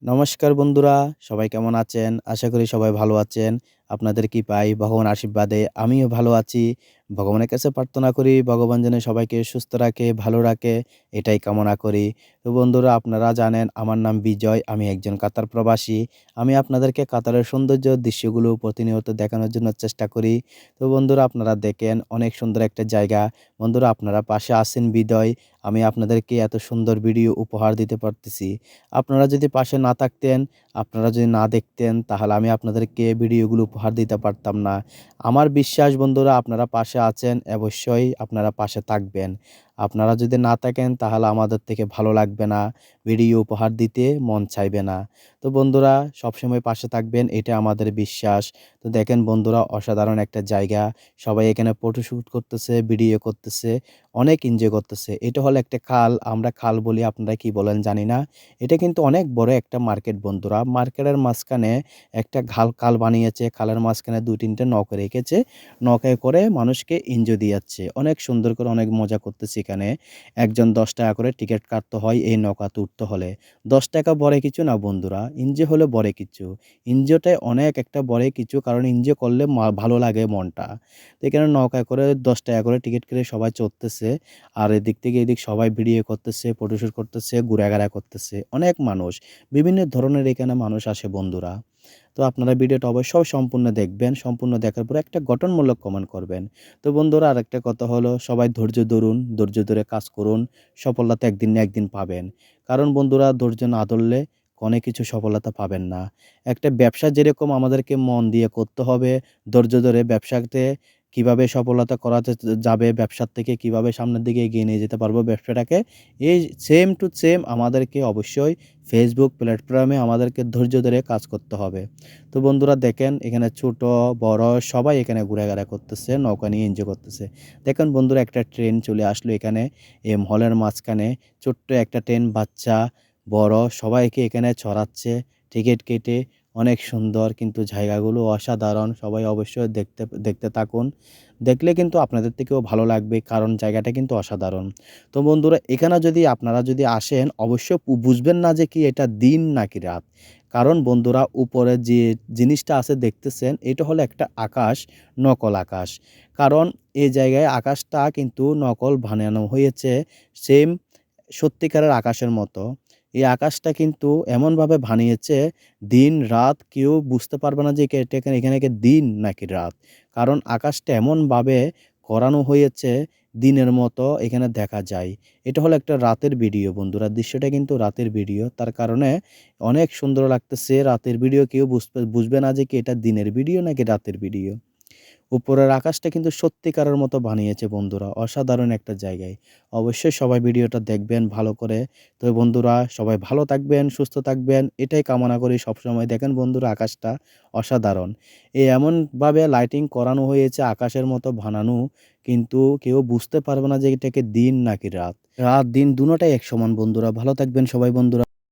নমস্কার বন্ধুরা, সবাই কেমন আছেন? আশা করি সবাই ভালো আছেন। আপনাদের কৃপায় ভগবানের আশীর্বাদে আমিও ভালো আছি। ভগবানের কাছে প্রার্থনা করি ভগবান যেন সবাইকে সুস্থ রাখে, ভালো রাখে এটাই কামনা করি। তো বন্ধুরা আপনারা জানেন আমার নাম বিজয়। আমি একজন কাতার প্রবাসী। আমি আপনাদেরকে কাতারের সৌন্দর্য দৃশ্যগুলো প্রতিনিয়ত দেখানোর জন্য চেষ্টা করি। তো বন্ধুরা আপনারা দেখেন অনেক সুন্দর একটা জায়গা। বন্ধুরা আপনারা পাশে আছেন বিধায় আমি আপনাদেরকে এত সুন্দর ভিডিও উপহার দিতে পারতেছি। আপনারা যদি পাশে না থাকতেন, আপনারা যদি না দেখতেন তাহলে আমি আপনাদেরকে ভিডিওগুলো উপহার দিতে পারতাম না। আমার বিশ্বাস বন্ধুরা আপনারা পাশে আছেন, অবশ্যই আপনারা পাশে থাকবেন। আপনারা যদি না থাকেন তাহলে আমাদের থেকে ভালো লাগবে না, ভিডিও উপহার দিতে মন চাইবে না। তো বন্ধুরা সবসময় পাশে থাকবেন এটা আমাদের বিশ্বাস। তো দেখেন বন্ধুরা অসাধারণ একটা জায়গা। সবাই এখানে ফটোশুট করতেছে, ভিডিও করতেছে, অনেক এনজয় করতেছে। এটা হলো একটা খাল, আমরা খাল বলি আপনারা কি বলেন জানি না। এটা কিন্তু অনেক বড় একটা মার্কেট বন্ধুরা। মার্কেটের মাঝখানে একটা খাল বানিয়েছে। খালের মাঝখানে ২-৩ টে নৌকা রেখেছে। নৌকায় করে মানুষকে এনজয় দিয়াচ্ছে। অনেক সুন্দর করে অনেক মজা করতেছে এখানে। একজন ৳১০ করে টিকেট কাটতে হয় এই নৌকাতে উঠতে হলে। ৳১০ বড় কিছু না বন্ধুরা। এনজয় হলে বড় কিছু। এনজয়টাই অনেক একটা বড় কিছু কারণ এনজয় করলে ভালো লাগে মনটা। তো এখানে নৌকায় করে ৳১০ করে টিকেট কেটে সবাই চড়তেছে। আর এদিক থেকে এদিক সবাই ভিডিও করতেছে, ফটোশুট করতেছে, ঘুরাঘারা করতেছে। অনেক মানুষ, বিভিন্ন ধরনের এখানে মানুষ আসে বন্ধুরা। তো আপনারা ভিডিওটা অবশ্যই সম্পূর্ণ দেখবেন। সম্পূর্ণ দেখার পরে একটা গঠনমূলক কমেন্ট করবেন। তো বন্ধুরা আরেকটা কথা হলো সবাই ধৈর্য ধরুন, ধৈর্য ধরে কাজ করুন। সফলতা একদিন না একদিন পাবেন। কারণ বন্ধুরা ধৈর্য না ধরলে অনেক কিছু সফলতা পাবেন না। একটা ব্যবসা যেরকম আমাদেরকে মন দিয়ে করতে হবে, ধৈর্য ধরে ব্যবসাতে কিভাবে সফলতা করা যাবে, ব্যবসার থেকে কিভাবে সামনের দিকে এগিয়ে নিয়ে যেতে পারবো ব্যবসাটাকে, এই সেম টু সেম আমাদেরকে অবশ্যই ফেসবুক প্ল্যাটফর্মে আমাদেরকে ধৈর্য ধরে কাজ করতে হবে। তো বন্ধুরা দেখেন এখানে ছোট, বড় সবাই এখানে ঘোরাঘেরা করতেছে, নৌকা নিয়ে এনজয় করতেছে। দেখেন বন্ধুরা একটা ট্রেন চলে আসলো এখানে, এই মলের মাঝখানে ছোট্ট একটা ট্রেন বাচ্চা, বড় সবাইকে এখানে চড়াচ্ছে টিকিট কেটে। অনেক সুন্দর কিন্তু জায়গাগুলো অসাধারণ। সবাই অবশ্যই দেখতে দেখতে থাকুন। দেখলে কিন্তু আপনাদের থেকেও ভালো লাগবে কারণ জায়গাটা কিন্তু অসাধারণ। তো বন্ধুরা এখানে যদি আপনারা যদি আসেন অবশ্যই বুঝবেন না যে কি এটা দিন নাকি রাত। কারণ বন্ধুরা উপরে যে জিনিসটা আছে দেখতেছেন এটা হলো একটা আকাশ, নকল আকাশ। কারণ এই জায়গায় আকাশটা কিন্তু নকল বানানো হয়েছে সেম সত্যিকারের আকাশের মতো। এই আকাশটা কিন্তু এমনভাবে বানিয়েছে দিন-রাত কেউ বুঝতে পারবে না যে এটা এখানে কি দিন নাকি রাত। কারণ আকাশটা এমনভাবে করানো হয়েছে দিনের মতো এখানে দেখা যায়। এটা হলো একটা রাতের ভিডিও বন্ধুরা। দৃশ্যটা কিন্তু রাতের ভিডিও। তার কারণে অনেক সুন্দর লাগতেছে। রাতের ভিডিও কেউ বুঝবে না যে কি এটা দিনের ভিডিও নাকি রাতের ভিডিও। উপরের আকাশটা কিন্তু সত্যিকারের মতো বানিয়েছে বন্ধুরা। অসাধারণ একটা জায়গায়। অবশ্যই সবাই ভিডিওটা দেখবেন ভালো করে। তো বন্ধুরা সবাই ভালো থাকবেন, সুস্থ থাকবেন। এটাই কামনা করি সবসময়। দেখেন বন্ধুরা আকাশটা অসাধারণ। এমনভাবে লাইটিং করানো হয়েছে আকাশের মতো বানানো কিন্তু কেউ বুঝতে পারবে না যে এটাকে দিন নাকি রাত। রাত দিন দুটোটাই এক সমান বন্ধুরা। ভালো থাকবেন সবাই বন্ধুরা।